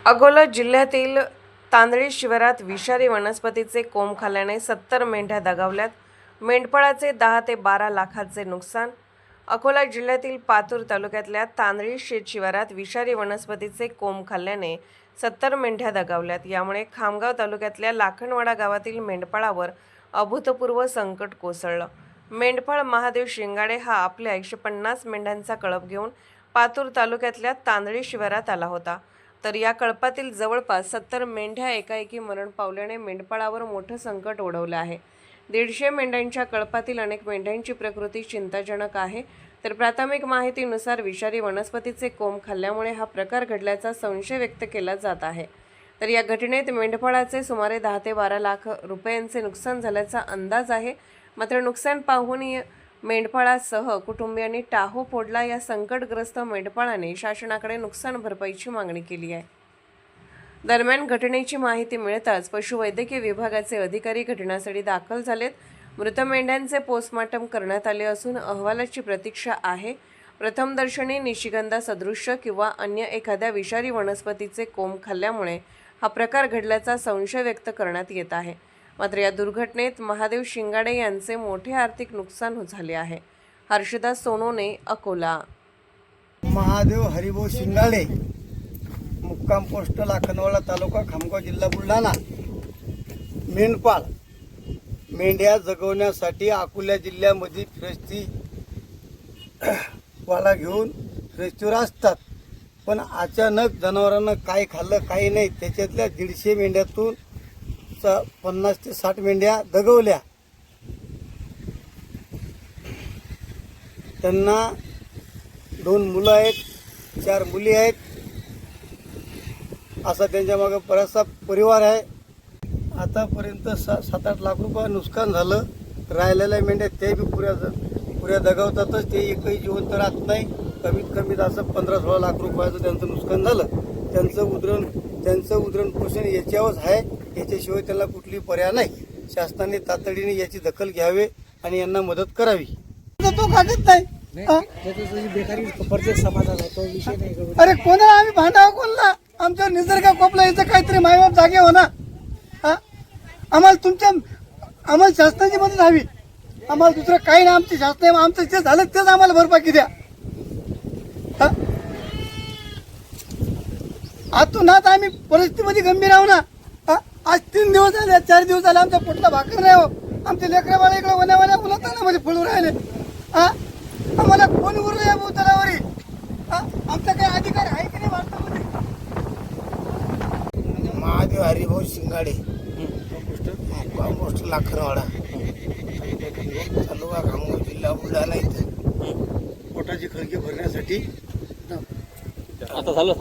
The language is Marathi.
अकोला जिल्ह्यातील तांदळी शिवारात विषारी वनस्पतीचे कोंब खाल्ल्याने 70 मेंढ्या दगावल्यात. मेंढपाळाचे 10 ते 12 लाखाचे नुकसान. अकोला जिल्ह्यातील पातूर तालुक्यातल्या तांदळी शिवारात विषारी वनस्पतीचे कोंब खाल्ल्याने 70 मेंढ्या दगावल्यात. यामुळे खामगाव तालुक्यातल्या लाखणवाडा गावातील मेंढपाळावर अभूतपूर्व संकट कोसळलं. मेंढपाळ महादेव शिंगाडे हा आपल्या 150 मेंढ्यांचा कळप घेऊन पातूर तालुक्यातल्या तांदळी शिवारात आला होता. तर या कळपातील जवळपास 70 मेंढ्या एकाएकी मरण पावल्याने मेंढपाळावर मोठं संकट ओढवलं आहे. 150 मेंढ्यांच्या कळपातील अनेक मेंढ्यांची प्रकृती चिंताजनक आहे. तर प्राथमिक माहितीनुसार विषारी वनस्पतीचे कोंब खाल्ल्यामुळे हा प्रकार घडल्याचा संशय व्यक्त केला जात आहे. तर या घटनेत मेंढपाळाचे सुमारे 10 ते 12 लाख रुपयांचे नुकसान झाल्याचा अंदाज आहे. मात्र नुकसान पाहून मेंढपाळासह कुटुंबियांनी टाहो फोडला. या संकटग्रस्त मेंढपाळाने शासनाकडे नुकसान भरपाईची मागणी केली आहे. दरम्यान घटनेची माहिती मिळताच पशुवैद्यकीय विभागाचे अधिकारी घटनास्थळी दाखल झालेत. मृत मेंढ्यांचे पोस्टमॉर्टम करण्यात आले असून अहवालाची प्रतीक्षा आहे. प्रथमदर्शनी निशिगंधा सदृश्य किंवा अन्य एखाद्या विषारी वनस्पतीचे कोंब खाल्ल्यामुळे हा प्रकार घडल्याचा संशय व्यक्त करण्यात येत आहे. मात्र या दुर्घटनेत महादेव शिंगाडे यांचे मोठे आर्थिक नुकसान झाले आहे. हर्षदास सोनोने, अकोला. महादेव हरिभाऊ शिंगाडे, मुक्काम पोस्ट लाखणवाडा तालुका, खामगाव जिल्हा बुलढाणा. मेंढपाळ मेंढ्या जगवण्यासाठी अकोला जिल्ह्यामध्ये फिरस्ती वाला घेऊन फिरस्तीवर असतात. पण अचानक जनावरांना काय खाल्लं काही नाही, त्याच्यातल्या 150 मेंढ्यातून 50 ते 60 मेंढ्या दगवल्या. त्यांना 2 मुलं आहेत, 4 मुली आहेत. असा त्यांच्या मागे बराचसा परिवार आहे. आतापर्यंत 7-8 लाख रुपये नुकसान झालं. राहिलेल्या मेंढ्या ते बी पुऱ्या दगावतातच. ते एकही जिवंत राहत नाही. कमीत कमी असं 15-16 लाख रुपयाचं त्यांचं नुकसान झालं. त्यांचं उदरण पोषण याच्यावरच आहे. याच्याशिवाय त्याला कुठली पर्याय नाही. शासनाने तातडीने याची दखल घ्यावी आणि यांना मदत करावी. तो कागद नाही. अरे कोणाला आम्ही भांडावं कोणाला? आमच्या निसर्ग कोपला याचं काहीतरी मायबाप जागे हो ना. आम्हाला शासनाची मदत हवी. आम्हाला दुसरं काही नाही. आमची शासन आमचं जे झालं तेच आम्हाला भरपाई द्या. आतून आत आम्ही परिस्थितीमध्ये गंभीर आहो ना. आज 3 दिवस झाले, 4 दिवस झाले आमच्या पोटला भाकर नाही हो. आमचे लेकरं बाळा इकडे वन्या उलटताना फळू राहिले. आम्हाला कोण उरलं या भूतलावरी? आमचा काही अधिकार आहे की नाही भारतामध्ये? महादेव हरिभाऊ शिंगाडे, पोस्ट लाखणवाडा तालुका, खामगाव जिल्हा बुलढाणा. इथं पोटाची खळगी भरण्यासाठी आता झालं.